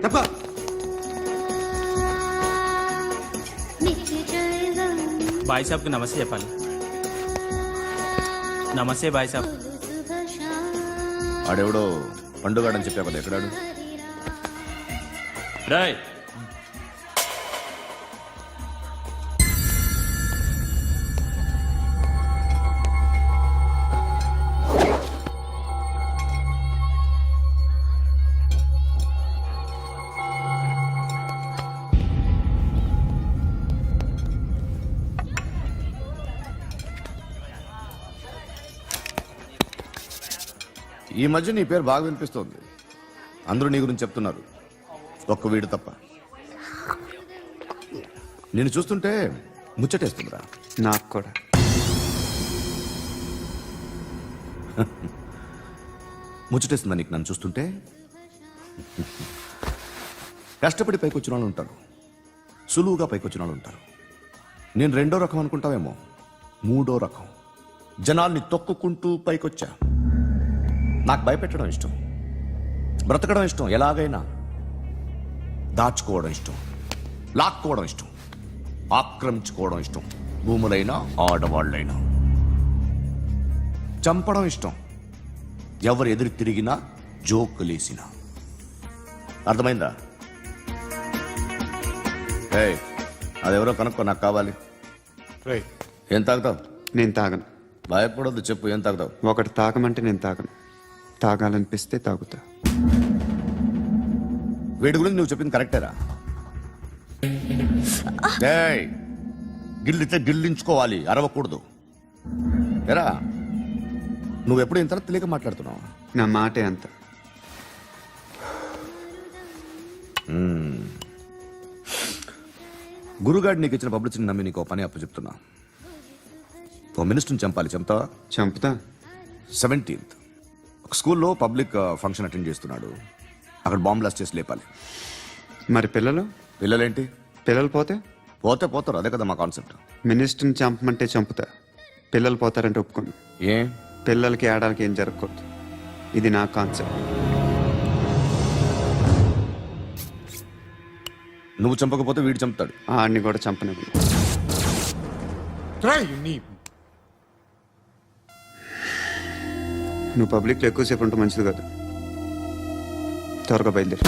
తప్ప బాయ్ సాబ్కి నమస్తే చెప్పాలి. నమస్తే బాయ్ సాబ్. ఆడెవడో పండుగాడని చెప్పా కదా, ఎక్కడాడు? రాయ్ ఈ మధ్య నీ పేరు బాగా వినిపిస్తోంది. అందరూ నీ గురించి చెప్తున్నారు, ఒక్క వీడు తప్ప. నిన్ను చూస్తుంటే ముచ్చటేస్తుందిరా. నాకు కూడా. ముచ్చటేస్తుందా నీకు నన్ను చూస్తుంటే? కష్టపడి పైకొచ్చిన వాళ్ళు ఉంటారు, సులువుగా పైకొచ్చిన వాళ్ళు ఉంటారు. నేను రెండో రకం అనుకుంటావేమో, మూడో రకం. జనాల్ని తొక్కుకుంటూ పైకొచ్చా. నాకు భయపెట్టడం ఇష్టం, బ్రతకడం ఇష్టం, ఎలాగైనా దాచుకోవడం ఇష్టం, లాక్కోవడం ఇష్టం, ఆక్రమించుకోవడం ఇష్టం. భూములైనా ఆడవాళ్ళైనా చంపడం ఇష్టం, ఎవరు ఎదురు తిరిగినా జోకులేసినా. అర్థమైందా? అదెవరో కనుక్కో, నాకు కావాలి. ఏం తాగుతావు? నేను తాగను. భయపడొద్దు, చెప్పు ఏం తాగుతావు? ఒకటి తాగమంటే నేను తాగను, తాగాలనిపిస్తే తాగుతా. వీడి గురించి నువ్వు చెప్పింది కరెక్టేరా? గిల్లితే గిల్లించుకోవాలి, అరవకూడదు. ఎరా, నువ్వెప్పుడు ఇంత తెలియక మాట్లాడుతున్నావు? నా మాటే అంత. గురుగాడు నీకు ఇచ్చిన పబ్లిసిటీని నమ్మి నీకు పని అప్పు చెప్తున్నా. ఓ మినిస్టర్ని చంపాలి, చంపుతావా? చంపుతా. 17th ఒక స్కూల్లో పబ్లిక్ ఫంక్షన్ అటెండ్ చేస్తున్నాడు. అక్కడ బాంబ్ బ్లాస్ట్ చేసి లేపాలి. మరి పిల్లలు? పిల్లలేంటి? పిల్లలు పోతే పోతే పోతారు, అదే కదా మా కాన్సెప్ట్. మినిస్టర్ని చంపమంటే చంపుతా, పిల్లలు పోతారంటే ఒప్పుకోను. ఏ పిల్లలకి ఆడడానికి ఏం జరగకూడదు, ఇది నా కాన్సెప్ట్. నువ్వు చంపకపోతే వీడు చంపుతాడు. ఆడిని కూడా చంపనివ్వను. నువ్వు పబ్లిక్లో ఎక్కువసేపు ఉంటే మంచిది కాదు. త్వరగా బయలుదేరి.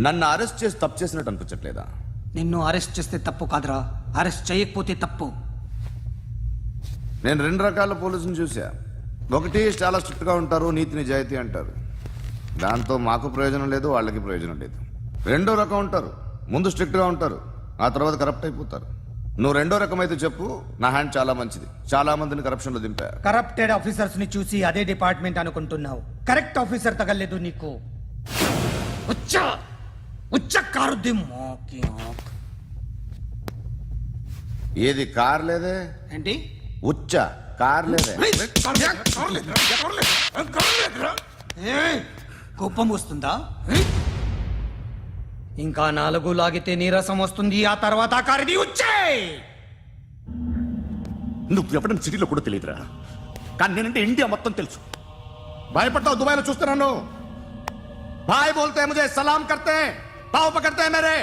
నన్ను అరెస్ట్ చేసి తప్పు చేసినట్టు అనిపించట్లేదా? నిన్ను అరెస్ట్ చేస్తే తప్పు కాదురా, అరెస్ట్ చేయకపోతే తప్పు. నేను 2 రకాల పోలీసుని చూసా. ఒకటి చాలా స్ట్రిక్ట్ గా ఉంటారు, నీతి నిజాయితీ అంటారు, దాంతో మాకు ప్రయోజనం లేదు, వాళ్ళకి ప్రయోజనం లేదు. రెండో రకం ఉంటారు, ముందు స్ట్రిక్ట్ గా ఉంటారు, ఆ తర్వాత కరప్ట్ అయిపోతారు. నువ్వు రెండో రకం అయితే చెప్పు, నా హ్యాండ్ చాలా మంచిది, చాలా మందిని కరప్షన్ లో దింపా. కరప్టెడ్ ఆఫీసర్స్ ని చూసి అదే డిపార్ట్మెంట్ అనుకుంటున్నావు. కరెక్ట్ ఆఫీసర్ తగలేదు నీకు. ఏది కార్ లేదే? ఏంటి? ఉచ్చ కార్ లేదే? కోపం వస్తుందా? ఇంకా 4 లాగితే నీరసం వస్తుంది, ఆ తర్వాత కారిది వచ్చే. నువ్వు ఎప్పుడైనా సిటీలో కూడా తెలియదురా, కానీ నేనంటే ఇండియా మొత్తం తెలుసు. భయపడతావు? దుబాయ్లో చూస్తున్నాను. భాయ్ బోల్తే ముజే సలాం కర్తే, పావు పకర్తే మేరే.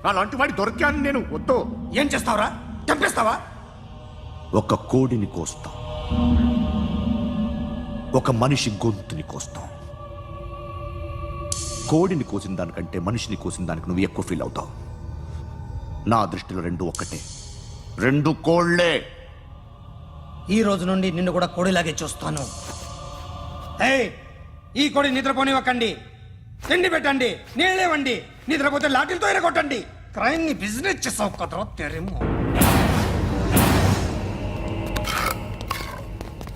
అలాంటి వాడి దొరికాను నేను. వద్దు. ఏం చేస్తావురా? చంపేస్తావా? ఒక కోడిని కోస్తాం, ఒక మనిషి గొంతుని కోస్తాం. కోడిని కోసిన దానికంటే మనిషిని కోసిన దానికి నువ్వు ఎక్కువ ఫీల్ అవుతావు. నా దృష్టిలో 2 ఒక్కటే, 2 కోళ్లే. ఈ రోజు నుండి నిన్ను కూడా కోడిలాగే చూస్తాను. ఈ కోడి నిద్రపోనివ్వకండి, తిండి పెట్టండి, నీళ్ళేవండి. నిద్రపోతే లాఠీలతో ఎరగొట్టండి. క్రైమ్ ని బిజినెస్ చేసావు కదరా తెరేమో.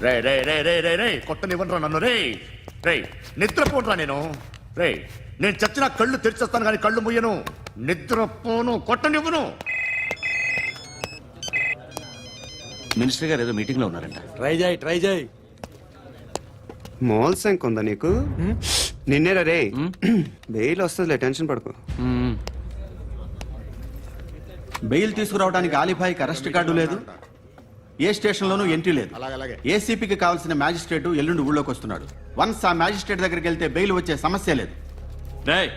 రే రే రే రే రే రే కొట్టనివ్వనరా నన్ను. రే రే నిద్రపోనరా నేను. రే నేను చచ్చిన కళ్ళు తెరిచేస్తాను కానీ కళ్ళు ముయ్యను. నిద్రపోను, కొట్టనివ్వను. మినిస్టర్ గారు ఏదో మీటింగ్ లో ఉన్నారంట. ట్రై చేయి. మోల్ సంక్ ఉందా నీకు? నిన్నేరా రే. బెయిల్ వస్తుందిలే, టెన్షన్ పడుకో. బెయిల్ తీసుకురావడానికి ఆలిభాయికి అరెస్ట్ కార్డు లేదు, ఏ స్టేషన్లోనూ ఎంట్రీ లేదు. ఏసీపీకి కావాల్సిన మ్యాజిస్ట్రేట్ ఎల్లుండి ఊళ్ళోకి వస్తున్నాడు. వన్స్ ఆ మ్యాజిస్ట్రేట్ దగ్గరికి వెళ్తే బెయిల్ వచ్చే సమస్య లేదు. రేయ్,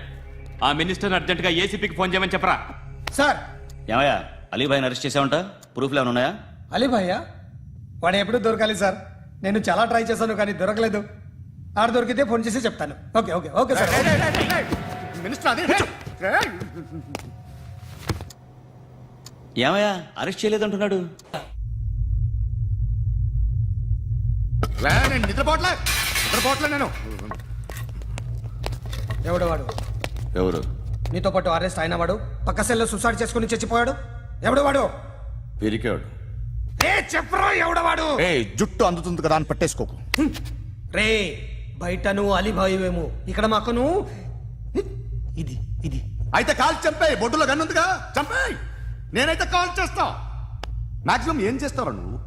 ఆ మినిస్టర్ అర్జెంట్ గా ఏసీపీకి ఫోన్ చేయమని చెప్పరా. సార్ ఏమయ్యా, అలీభాయిని అరెస్ట్ చేసావంట? ప్రూఫ్లు ఏమైనా ఉన్నాయా? అలీ భయ్యా వాడు ఎప్పుడు దొరకాలి సార్? నేను చాలా ట్రై చేశాను కానీ దొరకలేదు. ఆడు దొరికితే ఫోన్ చేసి చెప్తాను. Okay okay okay sir. ఏమయ్యా, అరెస్ట్ చేయలేదంటున్నాడు. నిద్రపోవట్లే నేను. ఎవడు వాడు? ఎవరు? నీతో పాటు అరెస్ట్ అయిన వాడు, పక్క సెల్లో సూసైడ్ చేసుకుని చచ్చిపోయాడు. ఎవడు వాడు? పిరికాడు. ఏ చెప్పరా ఎవడు వాడు? జుట్టు అందుతుంది కదా అని పట్టేసుకోకు. రే బయట నువ్వు అలీభాయివేమో, ఇక్కడ మాకు నువ్వు ఇది ఇది. అయితే కాల్ చంపేయి. బొడ్డులో గన్నుందిగా, చంపేయి. నేనైతే కాల్ చేస్తా. మాక్సిమం ఏం చేస్తావు నువ్వు?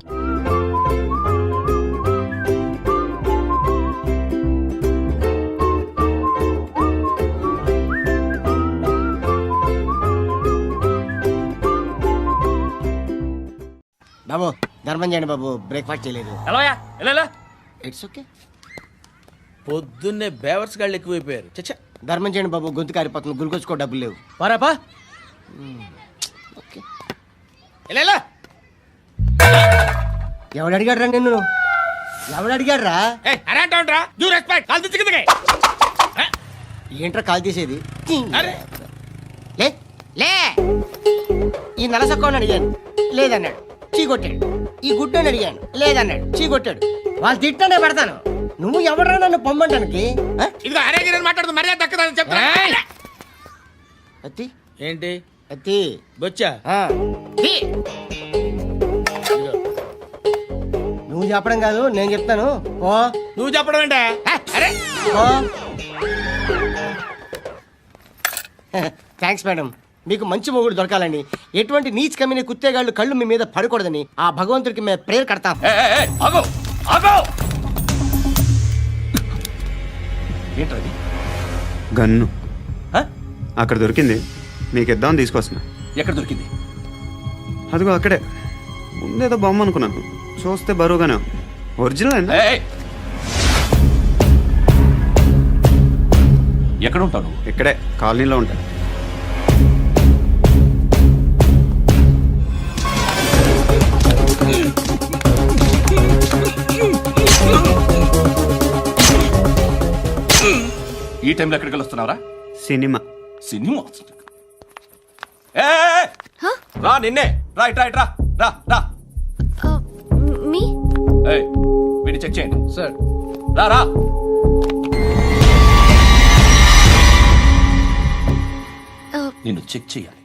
బాబు ధర్మం చేయండి బాబు, బ్రేక్ఫాస్ట్ చేయలేదు. ఎలా ఇట్స్ ఓకే. పొద్దున్నే బేవర్స్ గాళ్ళు ఎక్కువైపోయారు. చచ్చా, ధర్మం చేయండి బాబు, గొంతు కారిపోతుంది, గురికొచ్చుకో డబ్బులు లేవు. పారాపా. ఓకే. ఎలా ఎవడు అడిగాడు రా నిన్ను? ఎవడు అడిగాడు రా? ఏంట్రా కాల్ తీసేది? లే లే. ఈ నలసక్కని అడిగాను, లేదన్నాడు, చీ కొట్టాడు. ఈ గుడ్డని అడిగాను, లేదన్నాడు, చీ కొట్టాడు. వాళ్ళు తిట్టానే పెడతాను. నువ్వు ఎవడరా నన్ను పొమ్మంటానికి? ఇదిగో అరే మాట్లాడుతూ మర్యాద దక్కదని చెప్తా. అత్తి ఏంటి అత్తి బొచ్చా? తీ. నువ్వు చెప్పడం కాదు, నేను చెప్తాను. ఓ నువ్వు చెప్పడం ఏంటే? అరే ఓ. Thanks madam. మీకు మంచి మొగుడు దొరకాలని, ఎటువంటి నీచ్ కమ్మిన కుత్తేగాళ్ళు కళ్ళు మీ మీద పడకూడదని ఆ భగవంతుడికి మేము ప్రేయర్ కడతాం. ఏంటది? గన్ను అక్కడ దొరికింది, మీకు ఇద్దామని తీసుకొస్తున్నా. ఎక్కడ దొరికింది? అదిగో అక్కడే. ముందేదో బొమ్మ అనుకున్నాను, చూస్తే బరువుగానే ఉంది. ఒరిజినల్ అండి. ఎక్కడ ఉంటావు? ఇక్కడే కాలనీలో ఉంటా. ఈ టైంలో ఎక్కడికి వస్తున్నారా? సినిమా. సినిమా వస్తుంది. రా, నిన్నే. రా ఇట్రా ఇట్రా. రా రా. మీ వీడిని చెక్ చేయండి. సార్ రా రా. నిన్ను చెక్ చేయాలి.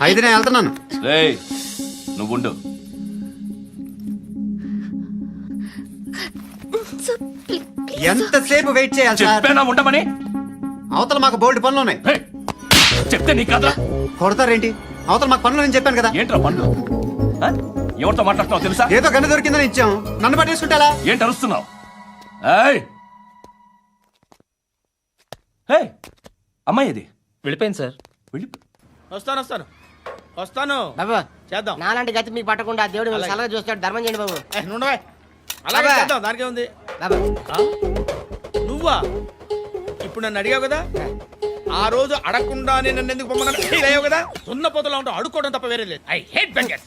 అయితే నేను వెళ్తున్నాను. రేయ్, నువ్వు ఉండు. ఎంతసేపు వెయిట్ చేయాలి సార్? చెప్పేనా ఉండమని? అవతల మాకు బోల్డ్ పనులు ఉన్నాయి. రేయ్, చెప్తే నీకు కదా కొడతారేంటి? అవతల మాకు పనులు నేను చెప్పాను కదా. ఏంట్రా పండు? ఎవరితో మాట్లాడుతున్నావు తెలుసా? ఏదో గన్ను దొరికిందని ఇచ్చాం, నన్ను పట్టేసుకుంటా. ఏంటి అరుస్తున్నావు? అమ్మాయి ఇది వెళ్ళిపోయింది సార్. వస్తాను బాబు చేద్దాం. నాలాంటి గతి మీకు పట్టకుండా దేవుడు మిమ్మల్ని సలహా చూస్తాడు. ధర్మం చేయండి బాబు. నుండవే అలాగే అబ్బా. చేద్దాం, దానికే ఉంది. బాబు నువ్వా ఇప్పుడు నన్ను అడిగావు కదా, ఆ రోజు అడగకుండానే నన్ను ఎందుకు పొమ్మన్నా ఫీల్ అయ్యావు కదా. సున్న పోతలో ఉంటావు, అడుక్కోవడం తప్ప వేరే లేదు. I hate bangers.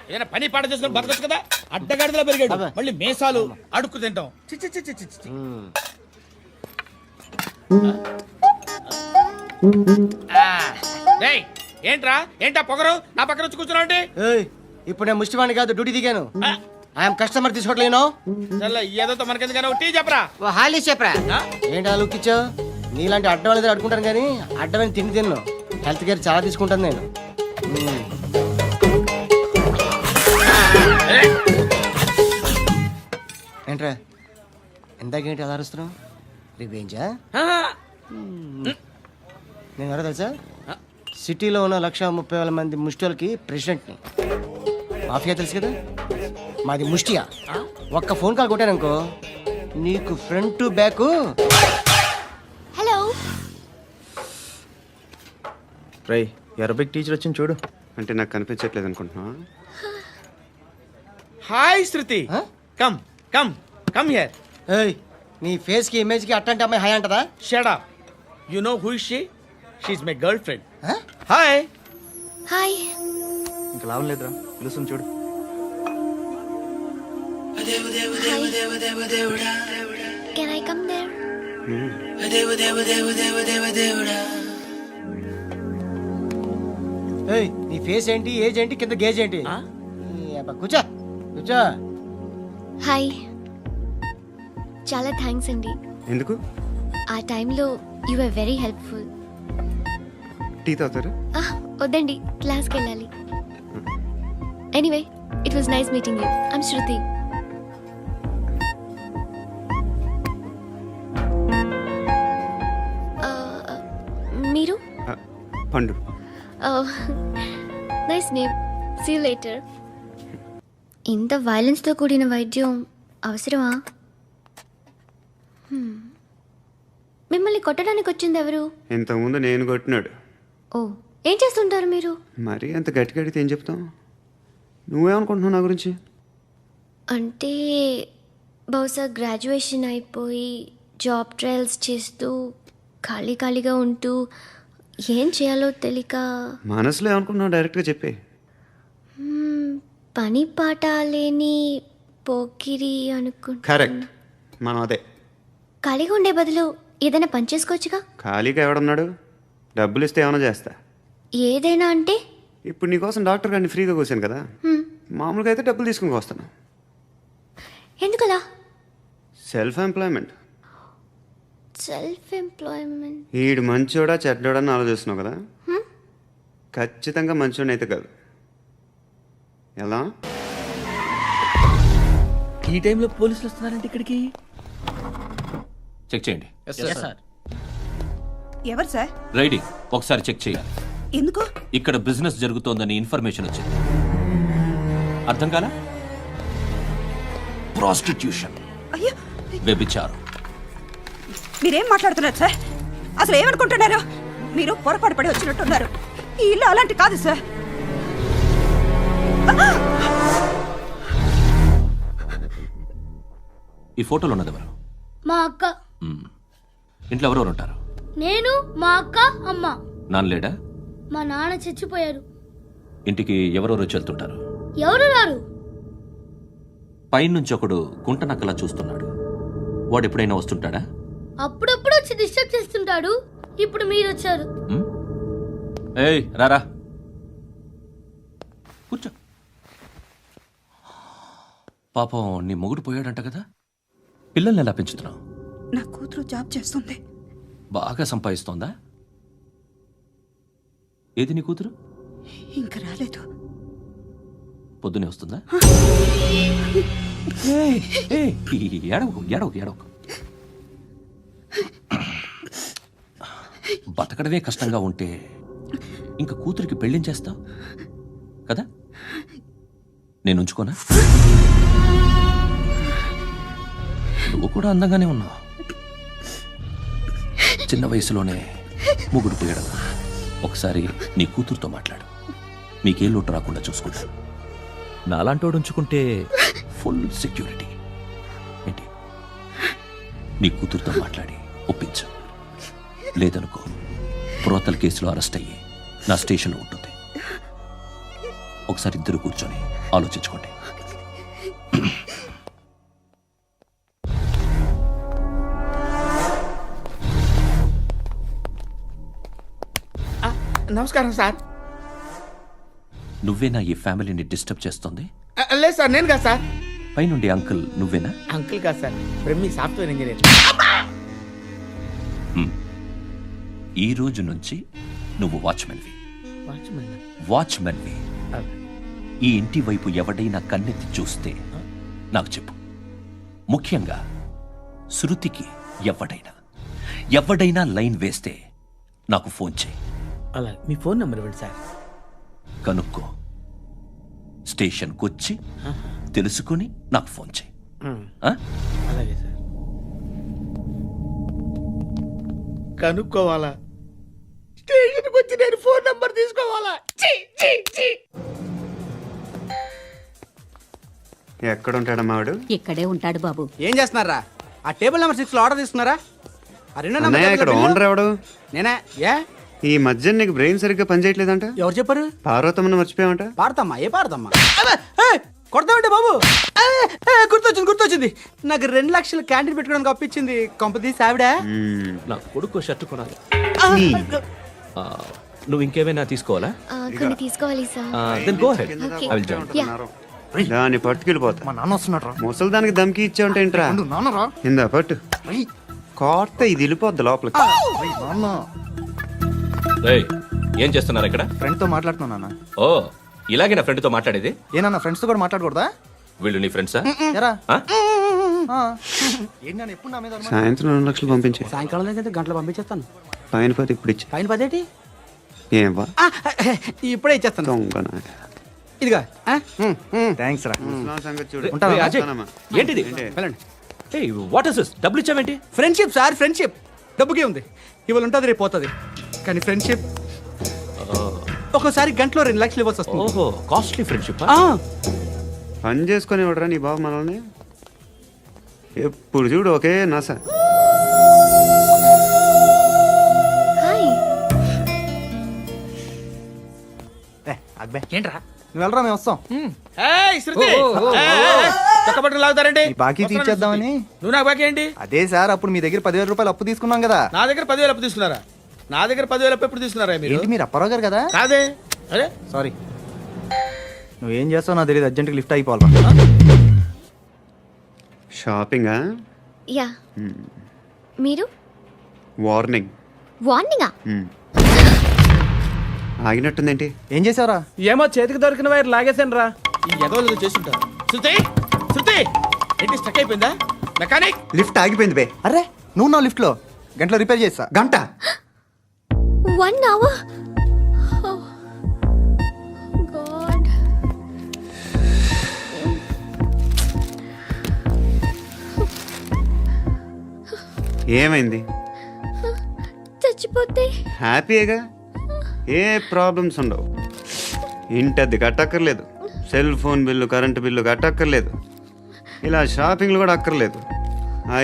ఏదైనా పని పాట చేసుకుని బతకొచ్చు కదా. అడ్డగాడిదలా పెరిగాడు, అబ్బా. మళ్ళీ మేసాలు అడుక్కు తింటాం. చి చి చి చి చి చి. డేయ్, ఏంటా పొగరు నా పక్కన వచ్చి కూర్చున్నావు అంటే? ఏయ్, ఇప్పుడు నేను ముష్టివాణి కాదు, డ్యూటీ దిగాను. ఐఎమ్ కస్టమర్ తీసుకోవట్లేను. ఏదో మనకెందుకైనా టీ చెప్పరా. ఓ హాలీ చెప్పరా. ఏంటి ఆ లుక్ ఇచ్చావు? నీలాంటి అడ్డం వాళ్ళ దగ్గర అడుకుంటాను కానీ అడ్డమైన తిండి తిన్ను. హెల్త్ కేర్ చాలా తీసుకుంటాను నేను. ఏంట్రా ఇందాకేంటి అలా అరుస్తున్నావు? రివేంజా? నేను ఎవరో తెలుసా? సిటీలో ఉన్న 130,000 మంది ముష్టిలకి ప్రెసిడెంట్ని. మాఫియా తెలుసు కదా, మాది ముష్టియా. ఒక్క ఫోన్ కాల్ కొట్టాననుకో, నీకు ఫ్రంట్ టు బ్యాక్. హలో రై అరబిక్ టీచర్ వచ్చింది చూడు. అంటే నాకు కనిపించట్లేదు అనుకుంటున్నా. Hi Shruti come come come here. ఏయ్ నీ ఫేస్ కి ఇమేజ్ కి అట్లాంటి అమ్మాయి హై అంటదా? Shut up. You know who is she? She is my girlfriend. Hi. Hi. ఇంకా లాభం లేదురా, పిలుస్తుంది చూడు. Can I come there? ఏయ్ నీ ఫేస్ ఏంటి, ఏజ్ ఏంటి, కింద గేజ్ ఏంటి? ఈ అబ్బా, కూర్చో కూర్చో. హాయ్. చాలా థ్యాంక్స్ అండి. ఎందుకు? ఆ టైంలో you are very helpful. Tea తాగుతారా? వద్దండి, క్లాస్కి వెళ్ళాలి. Anyway it was nice meeting you. I'm Shruti. మీరు? పండు. Nice name. See you later. ఇంత వైలెన్స్తో కూడిన వైద్యం అవసరమా? మిమ్మల్ని కొట్టడానికి వచ్చింది ఎవరు? ఇంతకుముందు నేను కొట్టినాడు. ఓ, ఏం చేస్తుంటారు మీరు? మరీ అంత గట్టిగా అడిగితే ఏం చెప్తాం? నువ్వేమనుకుంటున్నావు నా గురించి? అంటే బహుశా గ్రాడ్యుయేషన్ అయిపోయి జాబ్ ట్రయల్స్ చేస్తూ ఖాళీగా ఉంటూ ఏం చేయాలో తెలియక. మనసులో ఏమనుకుంటున్నావు డైరెక్ట్గా చెప్పే. పని పాట లేని పోకిరి అనుకుంటా. కరెక్ట్, మనం అదే. ఖాళీగా ఉండే బదులు ఏదైనా పని చేసుకోవచ్చుగా. ఖాళీగా ఎవడన్నాడు? డబ్బులు ఇస్తే ఏమైనా చేస్తా. ఏదైనా అంటే? ఇప్పుడు నీకోసం డాక్టర్ గారిని ఫ్రీగా కూర్చాను కదా, మామూలుగా అయితే డబ్బులు తీసుకుని వస్తాను. ఎందుకలా? Self employment. Self employment. ఈడు మంచోడా చెడ్డోడా అని ఆలోచిస్తున్నావు కదా, ఖచ్చితంగా మంచోడని అయితే కాదు. ఎలా? ఈ టైంలో పోలీసులు వస్తున్నారంటే ఇక్కడికి? చెక్ చేయండి. ఎవరు సార్? రైడింగ్ ఒకసారి చెక్ చేయాలి. ఎందుకు? ఇక్కడ బిజినెస్ జరుగుతోందని ఇన్ఫర్మేషన్ వచ్చింది. అర్థం కాలా? ప్రాస్టిట్యూషన్, అయ్యో, వ్యభిచారం. మీరేం మాట్లాడుతున్నారు సార్? అసలు ఏమనుకుంటున్నారు? మీరు పొరపాటు పడి వచ్చినట్టున్నారు. ఈ ఇల్లు అలాంటి కాదు సార్. ఈ ఫోటోలో ఉన్నది ఎవరు? మా అక్క. ఇంట్లో ఎవరెవరు ఉంటారు? నేను, మా అక్క, అమ్మ. నాన్న లేడా? మా నాన్న చచ్చిపోయారు. ఇంటికి ఎవరెవరు వచ్చి వెళ్తుంటారు? ఎవరు రారు. పైనుంచి ఒకడు గుంట నక్కలా చూస్తున్నాడు. వాడు ఎప్పుడైనా వస్తుంటాడా? అప్పుడప్పుడు వచ్చి డిస్టర్బ్ చేస్తుంటాడు. ఇప్పుడు మీరు వచ్చారు. ఏయ్ రారా, కూర్చో. పాపం నీ మొగుడు పోయాడంట కదా, పిల్లల్ని ఎలా పెంచుతున్నావు? నా కూతురు జాబ్ చేస్తుంది. బాగా సంపాదిస్తోందా? ఏది నీ కూతురు? ఇంకా రాలేదు. పొద్దునే వస్తుందా? ఏయ్, ఏయ్, ఏడవకు ఏడవకు ఏడవకు. బతకడమే కష్టంగా ఉంటే ఇంకా కూతురికి పెళ్ళించేస్తావు కదా? నేను ఉంచుకోనా? నువ్వు కూడా అందంగానే ఉన్నావు. చిన్న వయసులోనే ముగ్గురు పోయడం. ఒకసారి నీ కూతురుతో మాట్లాడు, మీకే లోటు రాకుండా చూసుకుంటాను. నాలాంటోడు ఉంచుకుంటే ఫుల్ సెక్యూరిటీ. ఏంటి? నీ కూతురుతో మాట్లాడి ఒప్పించు. లేదనుకో, ప్రోతల కేసులో అరెస్ట్ అయ్యి నా స్టేషన్లో ఉంటుంది. ఒకసారి ఇద్దరు కూర్చొని ఆలోచించుకోండి. నమస్కారం సార్. నువ్వేనా ఈ ఫ్యామిలీని డిస్టర్బ్ చేస్తుంది? లేదు సార్, నేను కాదు సార్. పైనుండి అంకుల్ నువ్వేనా? అంకుల్ కాదు సార్, బ్రహ్మి సాఫ్ట్వేర్ ఇంజనీర్. ఈ రోజు నుంచి నువ్వు వాచ్మెన్వి. వాచ్మెన్? వాచ్మెన్వి. ఈ ఇంటి వైపు ఎవడైనా కన్నెత్తి చూస్తే నాకు చెప్పు. ముఖ్యంగా శృతికి ఎవడైనా లైన్ వేస్తే నాకు ఫోన్ చేయి. అలా మీ ఫోన్ నెంబర్ ఇవ్వండి సార్. కనుక్కో, స్టేషన్కి వచ్చి తెలుసుకుని నాకు ఫోన్ చేయి. అలాగే సార్. స్టేషన్కి వచ్చి నేను ఫోన్ నంబర్ తీసుకోవాలా? ఛీ, ఛీ, ఛీ. ఎక్కడ ఉంటాడమ్మా వాడు? ఇక్కడే ఉంటాడు బాబు. ఏం చేస్తున్నారా? ఆ టేబుల్ నెంబర్ 6 లో ఆర్డర్ తీసుకున్నారా? ఆ రెండో నెంబర్ అన్నయ్య, ఇక్కడ ఓనర్ ఎవడు? నేనే. ఏ ఈ మధ్య నీకు బ్రెయిన్ సరిగ్గా పనిచేయట్లేదంట. ఎవరు చెప్పారు? పార్వతమ్మను మర్చిపోయామంట. పాడతామ్మా, ఏ పాడతామ్మా? కొడతామంటే బాబు. గుర్తొచ్చింది. నాకు 2 లక్షలు క్యాంటీన్ పెట్టుకోవడానికి అప్పించింది కొంపదీసి ఆవిడ. నా కొడుకు షర్ట్ కొనాలి. ఆ, నువ్వు ఇంకేమైనా తీసుకోవాలా? కొన్ని తీసుకోవాలి sir. Then go head. Okay. I will join. దాన్ని పట్టుకెళ్ళిపోతా. మా నాన్న వస్తున్నాడు ముసలి దానికి దమ్కి ఇచ్చావంటే ఏంట్రా? నాన్నరా ఇందా పట్టు. కోర్త ఇది వెళ్ళిపోద్ది లోపలికి. నాన్న రేయ్, ఏం చేస్తున్నారు ఇక్కడ? ఫ్రెండ్ తో మాట్లాడుతున్నా నాన్న. ఓ, ఇలాగే నా ఫ్రెండ్తో మాట్లాడేది? ఏనా ఫ్రెండ్స్ తో కూడా మాట్లాడకూడదా? వీళ్ళు నీ ఫ్రెండ్సా? ఎరా ఆ? ఏంటి నాన్న ఎప్పుడు నా మీద అనుమానం? సాయంత్రం 2 లక్షలు పంపించే. సాయంకాలం దగ్గర గంటలు పంపించేస్తాను. పైన పది ఇప్పుడు ఇచ్చే. పైన 10 ఏంటి? ఏం వా ఇప్పుడే ఇచ్చేస్తాను. దొంగ ఇదిగా థ్యాంక్స్ రా. ముసలాం సంగతి చూడు. ఉంటావా? రేయ్, అజయ్, వస్తానమ్మా. ఏంటిది? వెళ్ళండి. ఏయ్, వాట్ ఇస్ దిస్? డబ్బులు ఇచ్చావేంటి? Friendship sir, friendship. డబ్బుకే ఉంది, ఇవాళ ఉంటుంది రేపు పోతుంది. కానీ ఫ్రెండ్షిప్ ఒక్కోసారి గంటలో 2 లక్షలు ఇవ్వాల్సి వస్తుంది. ఓహో, కాస్ట్లీ ఫ్రెండ్షిప్. పని చేసుకొని ఇవ్వడరా నీ బాబు మనల్ని? ఎప్పుడు చూడు ఒకే నాస. హాయ్. అక్బే ఏంట్రా? నువ్వు వెళ్ళరా, మేము వస్తాం. ఏయ్, శృతి. చక్కబట్టలు లాగుతారండి. ఈ బాకీ తీర్చేద్దామని. నువ్వు నాకు బాకీ ఏంటి? అదే సార్, అప్పుడు మీ దగ్గర 10,000 రూపాయలు అప్పు తీసుకున్నాం కదా. నా దగ్గర 10,000 అప్పు తీసుకున్నారా? నా దగ్గర 10,000 అప్పు ఎప్పుడు తీసుకున్నారా మీరు? ఏంటి మీరు అప్పారావు గారు కదా? కాదే. అరే సారీ. నువ్వేం చేస్తావు నాకు తెలియదు, అర్జెంట్గా లిఫ్ట్ అయిపోవాలి. షాపింగా? యా. మీరు? వార్నింగ్. వార్నింగా? ఆగినట్టుందేంటి? ఏం చేసావురా? ఏమో చేతికి దొరికిన వైర్ లాగేసాను రా. ఈ ఎదవలు చేస్తుంటారు. శృతి, శృతి, ఏంటి స్టక్ అయిపోయిందా? మెకానిక్. లిఫ్ట్ ఆగిపోయింది బే. అరే నువ్వు నా లిఫ్ట్లో గంటలో రిపేర్ చేస్తా. గంట? 1 hour? Oh, God. ఏమైంది? చచ్చిపోతే? హ్యాపీగా, ఏ ప్రాబ్లమ్స్ ఉండవు. ఇంటి అద్దె కట్టక్కర్లేదు, cell phone bill, current bill కట్టక్కర్లేదు, ఇలా షాపింగ్లు కూడా అక్కర్లేదు.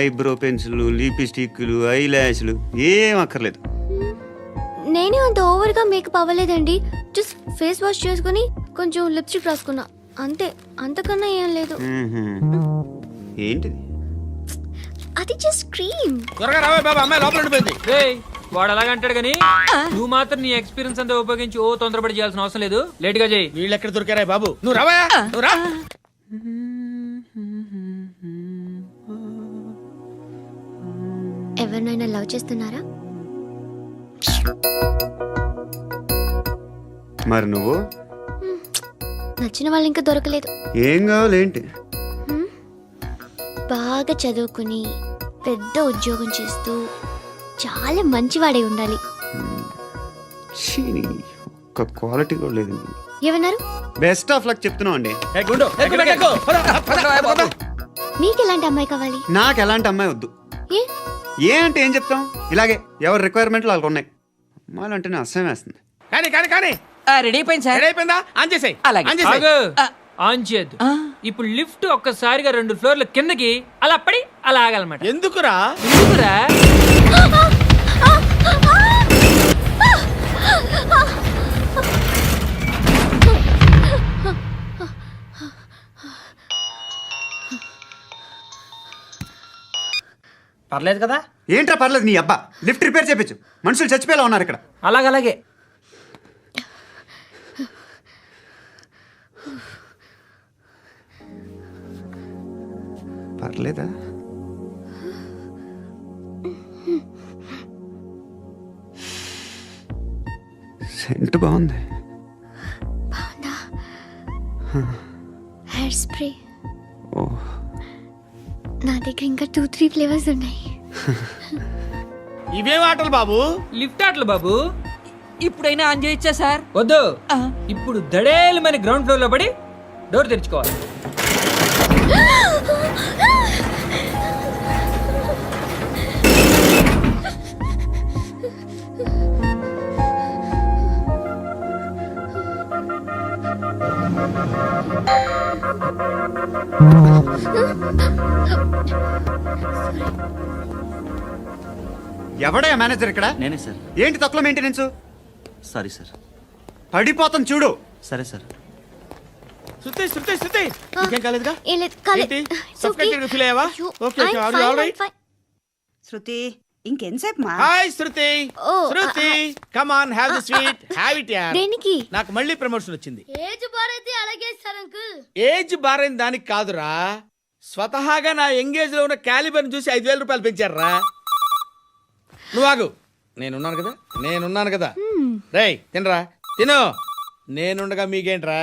ఐబ్రో పెన్సిల్లు, లిప్స్టిక్లు, ఐ ల్యాష్లు ఏం అక్కర్లేదు. నేనే అంత ఓవర్గా మేకప్ అవ్వలేదండి. జస్ట్ ఫేస్ వాష్ చేసుకుని కొంచెం లిప్స్టిక్ రాసుకున్నా అంతే. అంతకన్నా ఏం లేదు. ఏంటిది? అది జస్ట్ క్రీమ్. త్వరగా రావే బాబా, అమ్మాయి లోపల ఉండిపోయింది. వాడు అలాగంటాడు కానీ నువ్వు మాత్రం నీ ఎక్స్పీరియన్స్ అంతా ఉపయోగించి తొందరపడి చేయాల్సిన అవసరం లేదు. లేట్ గా చేయి. వీళ్ళు ఎక్కడ దొరికారా బాబు? నువ్వు రావా, నువ్వు రా. ఎవరినైనా లవ్ చేస్తున్నారా? మరి నువ్వు? నచ్చిన వాళ్ళు ఇంకా దొరకలేదు. ఏం కావాలి ఏంటి? బాగా చదువుకుని పెద్ద ఉద్యోగం చేస్తూ చాలా మంచివాడే ఉండాలి. ఒక్క క్వాలిటీ కూడా లేదు. ఏమన్నారు? బెస్ట్ ఆఫ్ లక్ చెప్తున్నావు అండి. ఏ గుండు, ఎక్కు, ఎక్కు. మీకు ఎలాంటి అమ్మాయి కావాలి? నాకు ఎలాంటి అమ్మాయి వద్దు. ఏ? ఏ అంటే ఏం చెప్తాం, ఇలాగే ఎవరి రిక్వైర్మెంట్లు వాళ్ళకు ఉన్నాయి. అమ్మాయిలు అంటేనే అసహ్యం వేస్తుంది. కానీ కానీ కానీ రెడీ అయిపోయింది సార్. రెడీ అయిపోయిందా? ఆన్ చేసేయ్. అలాగే. ఆన్ చేసేయ్. ఆగు. ఆన్ చేయద్దు. ఇప్పుడు లిఫ్ట్ ఒక్కసారిగా 2 ఫ్లోర్ల కిందకి అలా పడి అలా ఆగాలన్నమాట. ఎందుకురా? ఎందుకురా? పర్లేదు కదా? ఏంట్రా పర్లేదు నీ అబ్బా. లిఫ్ట్ రిపేర్ చేయించు, మనుషులు చచ్చిపోయేలా ఉన్నారు ఇక్కడ. అలాగే. పర్లేదా? సెంట్ బాగుంది. బాగుందా? Hair spray. ఓ, నా దగ్గర ఇంకా 2-3 ఫ్లేవర్స్ ఉన్నాయి. ఇవేం ఆటలు బాబు? లిఫ్ట్ ఆటలు బాబు. ఇప్పుడైనా ఆన్ చేయొచ్చా సార్? వద్దు. ఇప్పుడు దడేలు మన గ్రౌండ్ ఫ్లోర్ లో పడి డోర్ తెరుచుకోవాలి. ఎవడే మేనేజర్ ఇక్కడ? నేనే సార్. ఏంటి తక్కువ మెయింటెనెన్స్? Sorry sir. పడిపోతాం చూడు. సరే సార్. శృతి శృతి శృతి ఇంకేం కాలేదుగా? ఏం లేదు, కాలేదు. ఏంటి? It's okay. Suffocated feel అయ్యావా? అయ్యో, Okay, okay. I'm Are you fine, all right? I'm fine. శృతి ఇంకెంతసేపు మా hi Shruti. Oh, Shruti come on have the sweet. Have it యార్. దేనికి? నాకు మళ్ళీ ప్రమోషన్ వచ్చింది. ఏజ్ బారైతే అలాగే సార్ అంకుల్. ఏజ్ బారైన దానికి కాదురా, స్వతహాగా నా ఎంగేజ్ లో ఉన్న క్యాలిబర్ చూసి 5,000 రూపాయలు పెంచారా. నువ్వు ఆగు, నేనున్నాను కదా. రేయ్ తినరా, తిను. నేనుండగా మీకేంట్రా?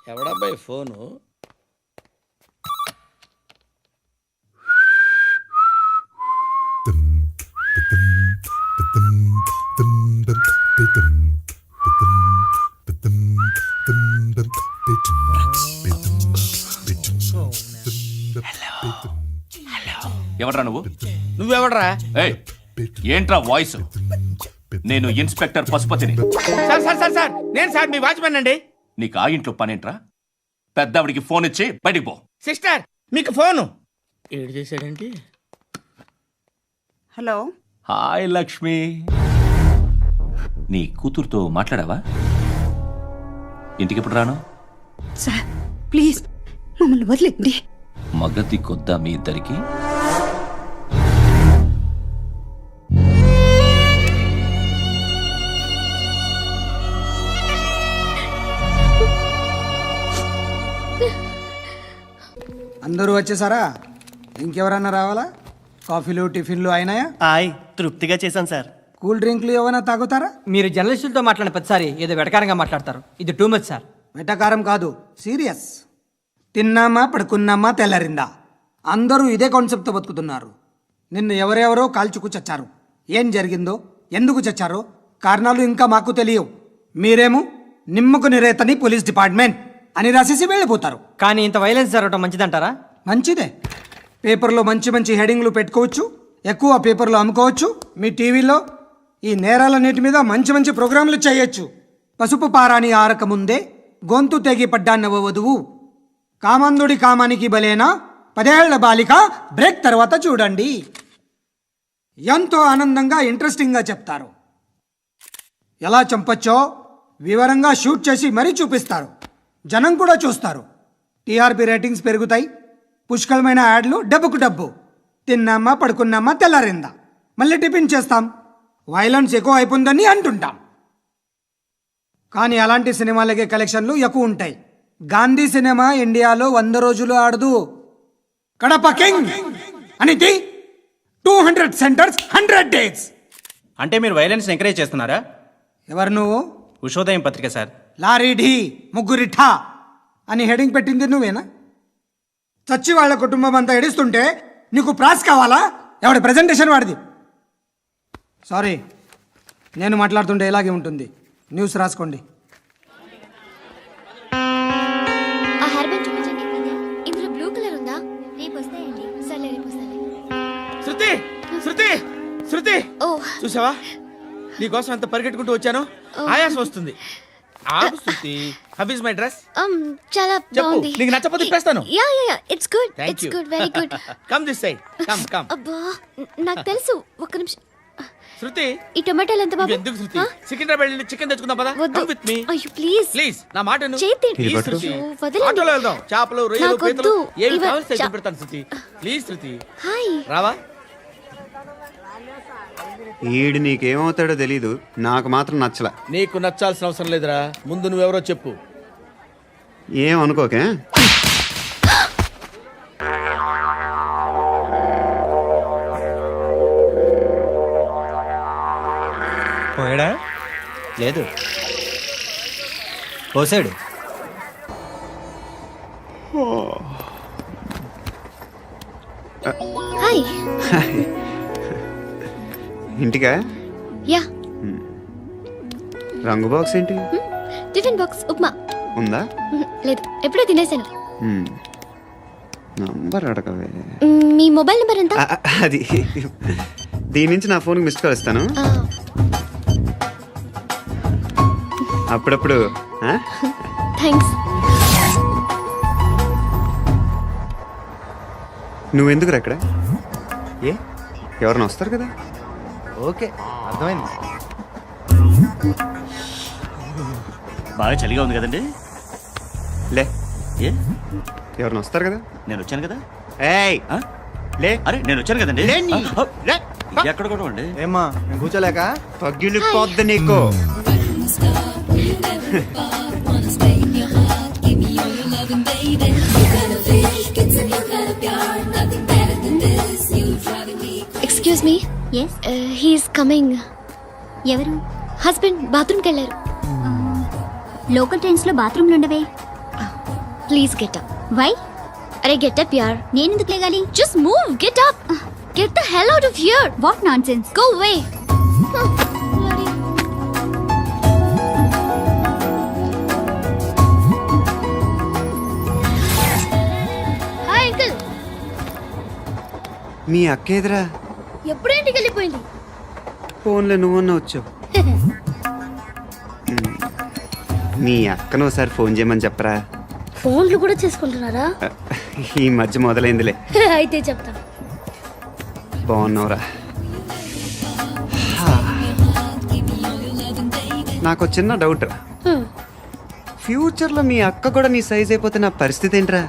ఎవడబ్బాయి ఫోను? ఎవడ్రా నువ్వు? నువ్వెవడరా? ఏయ్, ఏంట్రా వాయిస్? నేను ఇన్స్పెక్టర్ పశుపతిని. సార్ సార్ సార్ సార్ నేను సార్ మీ వాచ్మెన్ అండి. నీకు ఆ ఇంట్లో పనేంట్రా? పెద్దవిడికి ఫోన్ ఇచ్చి బయటికి పో. సిస్టర్ మీకు ఫోను. ఏడు చేశాడేంటి? Hello hi Lakshmi. నీ కూతురుతో మాట్లాడావా? ఇంటికి ఎప్పుడు రాను? సార్ ప్లీజ్ మమ్మల్ని వదిలేండి. మగతి కొద్దా మీ ఇద్దరికి? అందరూ వచ్చేసారా? ఇంకెవరన్నా రావాలా? కాఫీలు టిఫిన్లు అయినాయా? తృప్తిగా చేశాను సార్. కూల్ డ్రింక్లు ఏమైనా తాగుతారా? మీరు జర్నలిస్టులతో మాట్లాడిన ప్రతిసారి ఏదో వెటకారంగా మాట్లాడతారు. ఇది టూ మచ్ సార్. వెటకారం కాదు, సీరియస్. తిన్నామా పడుకున్నామా తెల్లరిందా, అందరూ ఇదే కాన్సెప్ట్తో బతుకుతున్నారు. నిన్ను ఎవరెవరో కాల్చుకు చచ్చారు. ఏం జరిగిందో, ఎందుకు చచ్చారో కారణాలు ఇంకా మాకు తెలియవు. మీరేమో నిమ్మకు నిరేతని పోలీస్ డిపార్ట్మెంట్ అని రాసేసి వెళ్ళిపోతారు. కానీ ఇంత వైలెన్స్ జరగటం మంచిదంటారా? మంచిదే. పేపర్లో మంచి మంచి హెడింగ్లు పెట్టుకోవచ్చు, ఎక్కువ పేపర్లు అమ్ముకోవచ్చు. మీ టీవీలో ఈ నేరాలన్నిటి మీద మంచి మంచి ప్రోగ్రాంలు చేయొచ్చు. పసుపు పారాని ఆరక ముందే గొంతు తెగి పడ్డాన్నవ వధువు, కామందుడి కామానికి బలేనా 10 ఏళ్ల బాలిక బ్రేక్ తర్వాత చూడండి. ఎంతో ఆనందంగా ఇంట్రెస్టింగ్గా చెప్తారు. ఎలా చంపచ్చో వివరంగా షూట్ చేసి మరీ చూపిస్తారు. జనం కూడా చూస్తారు. టీఆర్పీ రేటింగ్స్ పెరుగుతాయి. పుష్కలమైన యాడ్లు, డబ్బుకు డబ్బు. తిన్నామా పడుకున్నామా తెల్లారిందా, మళ్ళీ టిఫిన్ చేస్తాం. వైలెన్స్ ఎక్కువ అయిపోయిందని అంటుంటాం. కానీ అలాంటి సినిమాలకే కలెక్షన్లు ఎక్కువ ఉంటాయి. గాంధీ సినిమా ఇండియాలో 100 రోజులు ఆడదు. కడప కింగ్ అనితి 200 సెంటర్స్ 100 డేస్. అంటే మీరు వైలెన్స్ ఎంకరేజ్ చేస్తున్నారా? ఎవరు నువ్వు? ఉషోదయం పత్రిక సార్. లారీ ఢీ ముగ్గురి ఠా అని హెడింగ్ పెట్టింది నువ్వేనా? చచ్చి వాళ్ళ కుటుంబం అంతా ఎడుస్తుంటే నీకు ప్రాస్ కావాలా? ఎవడి ప్రెజెంటేషన్ వాడిది. సారీ, నేను మాట్లాడుతుంటే ఇలాగే ఉంటుంది. న్యూస్ రాసుకోండి. ఆ హెయిర్ బ్యాండ్ చూపించండి. ఇందులో బ్లూ కలర్ ఉందా? రేపు వస్తాయండి. సర్లే, రేపు వస్తాలే. శృతి శృతి శృతి ఓ, చూసావా, నీకోసం ఎంత పరిగెట్టుకుంటూ వచ్చాను. ఆయాసం వస్తుంది. ఆగు Shruti. How is my dress? చాలా చెప్పు. బాగుంది. నీకు నచ్చకపోతే తిప్పేస్తాను. Yeah yeah yeah, it's good. Thank it's you. Good, very good. Come this side. Come come. అబ్బా, నాకు తెలుసు. ఒక్క నిమిషం. శృతి ఈ టొమాటోలు ఎంత బాబు? ఎందుకు శృతి? సికింద్రాబాద్ వెళ్ళి చికెన్ తెచ్చుకుందాం పదా. వద్దు. కమ్ విత్ మీ అయ్యో ప్లీజ్ ప్లీజ్. నా మాట విను. చేతి Please, పట్టు. శృతి. అయ్యో, వదలండి. ఆటోలో వెళ్దాం. చేపలు, రొయ్యలు, నాకు పీతలు వద్దు. ఏమి ఇవ- కావాలి చా- పెడతాను శృతి. Please Shruti. హాయ్. రావా? ఈడు నీకేమవుతాడో తెలీదు, నాకు మాత్రం నచ్చలా. నీకు నచ్చాల్సిన అవసరం లేదురా. ముందు నువ్వెవరో చెప్పు. ఏం అనుకోకే. పోయాడా? లేదు, పోసాడు. హాయ్. ఇంటికా? యా, రంగు బాక్స్ ఏంటి? Tiffin box upma. ఉందా? లేదు, ఎప్పుడో తినేసాను. నంబర్ అడగవే. మీ మొబైల్ నెంబర్ ఎంత? అది దీని నుంచి నా ఫోన్కి మిస్డ్ కాల్ ఇస్తాను. అప్పుడప్పుడు. థ్యాంక్స్. నువ్వెందుకురా ఇక్కడ? ఏ ఎవరైనా వస్తారు కదా. ఓకే అర్థమైంది. బాగా చలిగా ఉంది కదండి. లే, ఏ ఎవరిని వస్తారు కదా. నేను వచ్చాను కదా. ఏయ్ లే, అరే నేను వచ్చాను కదండి. లేని. లే, ఎక్కడ కూడా అండి. ఏమ్మా నేను కూర్చోలేక పగిలిపోద్ది నీకు. Excuse me. Yes, he's coming. ఎవరు? హస్బెండ్ బాత్రూమ్కి వెళ్ళారు. లోకల్ ట్రైన్స్ లో బాత్రూమ్లు ఉండవే. Please get up. వై? అరే గెట్ అప్ యార్. నేను ఎందుకు లేగాలి? Just move, get up. Get the hell out of here. What nonsense. Go away. Hi uncle. మీ అక్క ఎదురా. ఎప్పుడేంటికి వెళ్ళిపోయింది? ఫోన్లో నువ్వన్నా వచ్చావు. మీ అక్కను ఒకసారి ఫోన్ చేయమని చెప్పరా. ఫోన్లు కూడా చేసుకుంటున్నారా? ఈ మధ్య మొదలైందిలే. అయితే చెప్తా. బాగున్నావురా. నాకు చిన్న డౌట్ రా. ఫ్యూచర్లో మీ అక్క కూడా నీ సైజ్ అయిపోతే నా పరిస్థితి ఏంట్రా?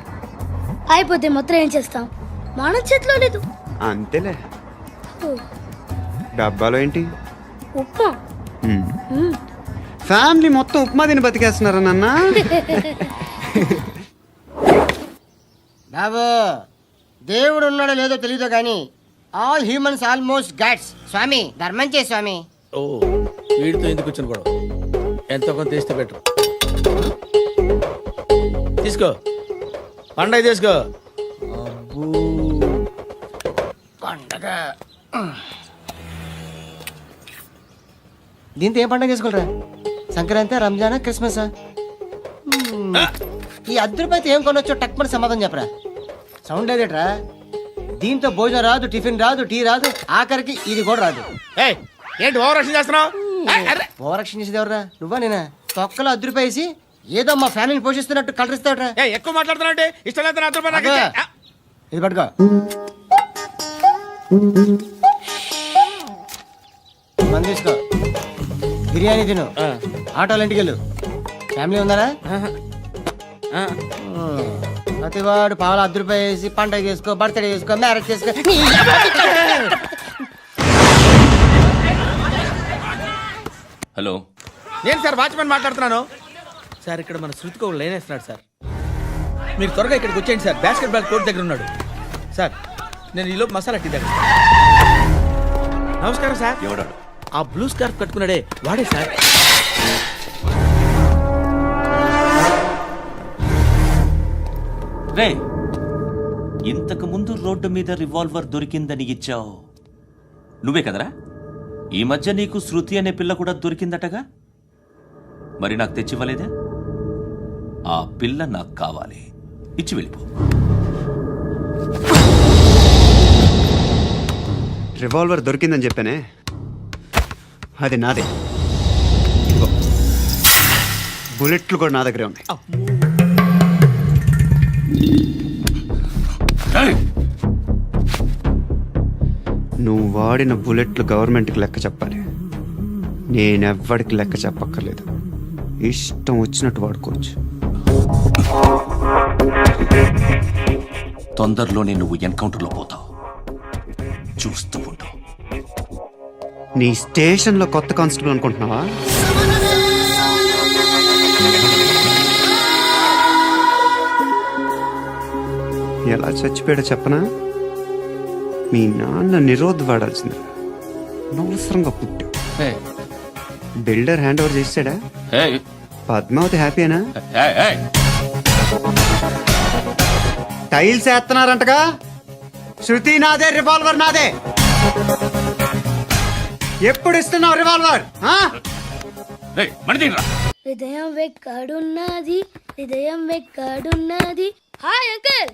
అయిపోతే మొత్తం ఏం చేస్తాం? మన చేతిలో లేదు. అంతేలే. డబ్బాలో ఏంటి? ఉప్మా. ఫ్యామిలీ మొత్తం ఉప్మా తిని బతికేస్తున్నారా నాన్న? బాబు, దేవుడు ఉన్నాడో లేదో తెలియదు కానీ ఆల్ హ్యూమన్స్ ఆల్మోస్ట్ గాడ్స్. స్వామి ధర్మం చే స్వామి. ఓ, వీడితో ఎందుకు వచ్చిన గొడవ? ఎంతో కొంత తీస్తే బెటర్. తీసుకో, పండగ తీసుకో. పండగ దీంతో ఏం పండగ చేసుకోరా? సంక్రాంతి, రంజానా, క్రిస్మస్? ఈ రూపాయలతో ఏం కొనొచ్చో టక్మని సమాధానం చెప్పరా. సౌండ్ లేదేట్రా? దీంతో భోజనం రాదు, టిఫిన్ రాదు, టీ రాదు, ఆఖరికి ఇది కూడా రాదు. ఏయ్, ఏంటి ఓవర్ యాక్షన్ చేస్తున్నావు? ఓవరాక్షన్ చేసేది ఎవరా? నువ్వా నేనా? తొక్కలో రూపాయలు వేసి ఏదో మా ఫ్యామిలీని పోషిస్తున్నట్టు కలరిస్తావుట్రా. ఎక్కువ మాట్లాడుతున్నావు అంటే ఇష్టం లేదు. నా రూపాయలు నాకు ఇచ్చే. ఇది పట్టుకో. మంది తీసుకో, బిర్యానీ తిను, ఆటోలు ఇంటికి వెళ్ళు. ఫ్యామిలీ ఉన్నారా? ప్రతివాడు పావులు రూపాయలు వేసి పండగ చేసుకో, బర్త్డే చేసుకో, మ్యారేజ్ చేసుకో. హలో, నేను సార్ వాచ్మెన్ మాట్లాడుతున్నాను. సార్ ఇక్కడ మన శృతికి ఒక లైన్ వేస్తున్నాడు సార్. మీరు త్వరగా ఇక్కడికి వచ్చేయండి సార్. బాస్కెట్ బాల్ కోర్ట్ దగ్గర ఉన్నాడు సార్. నేను ఈలోపు మసాలా టీ దగ్గర. నమస్కారం సార్. ఎవడాడు? ఆ బ్లూ స్కార్ఫ్ కట్టుకున్నాడే వాడే సార్. రే, ఇంతకు ముందు రోడ్డు మీద రివాల్వర్ దొరికిందని ఇచ్చావు నువ్వే కదరా? ఈ మధ్య నీకు శృతి అనే పిల్ల కూడా దొరికిందటగా? మరి నాకు తెచ్చివ్వలేదే? ఆ పిల్ల నాకు కావాలి, ఇచ్చి వెళ్ళిపో. రివాల్వర్ దొరికిందని చెప్పానే, అది నాదే. ఇదిగో, బుల్లెట్లు కూడా నా దగ్గరే ఉన్నాయి. నువ్వు వాడిన బుల్లెట్లు గవర్నమెంట్కి లెక్క చెప్పాలి. నేనెవ్వడికి లెక్క చెప్పక్కర్లేదు. ఇష్టం వచ్చినట్టు వాడుకోవచ్చు. తొందరలోనే నువ్వు ఎన్కౌంటర్లో పోతావు, చూస్తూ ఉంటావు. నీ స్టేషన్లో కొత్త కానిస్టేబుల్ అనుకుంటున్నావా? ఎలా చచ్చిపోయాడో చెప్పనా? మీ నాన్న నిరోధ్ వాడాల్సింది. అనవసరంగా పుట్టావు. బిల్డర్ హ్యాండ్ ఓవర్ చేసాడా? పద్మావతి హ్యాపీనా? టైల్స్ వేస్తున్నారంటగా. శృతి నాదే, రివాల్వర్ నాదే. ఎప్పుడు ఇస్తున్నావు రివాల్వర్? హృదయం వెక్కడున్నది, హృదయం వెక్కడున్నది. హాయ్ అంకుల్,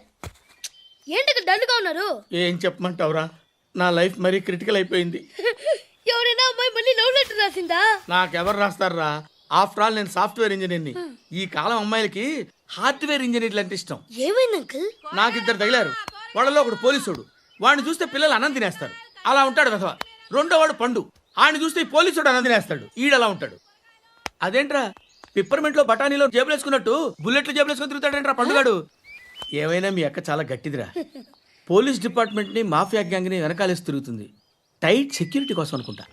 ఏంటి డల్గా ఉన్నారు? ఏం చెప్పమంటావురా, నా లైఫ్ మరీ క్రిటికల్ అయిపోయింది. ఎవరైనా అమ్మాయి మళ్ళీ లవ్ లెటర్ రాసిందా? నాకెవరు రాస్తారా? ఆఫ్టర్ ఆల్ నేను సాఫ్ట్వేర్ ఇంజనీర్ని. ఈ కాలం అమ్మాయిలకి హార్డ్వేర్ ఇంజనీర్లు అంటే ఇష్టం. ఏమైంది అంకుల్? నాకు ఇద్దరు తగిలారు. వాళ్ళలో ఒకడు పోలీసుడు. వాడిని చూస్తే పిల్లలు అన్నం తినేస్తారు. అలా ఉంటాడు వెధవ. రెండో వాడు పండు ఆయన చూస్తే ఈ పోలీసుడు అనందినేస్తాడు ఈడలా ఉంటాడు. అదేంట్రా పిప్పర్మెంట్లో బఠానీలో జేబులు వేసుకున్నట్టు బుల్లెట్లు జేబులు వేసుకుని తిరుగుతాడేంట్రా పండుగాడు. ఏమైనా మీ అక్క చాలా గట్టిదిరా. పోలీస్ డిపార్ట్మెంట్ని మాఫియా గ్యాంగ్ని వెనకాలేసి తిరుగుతుంది. టైట్ సెక్యూరిటీ కోసం అనుకుంటా.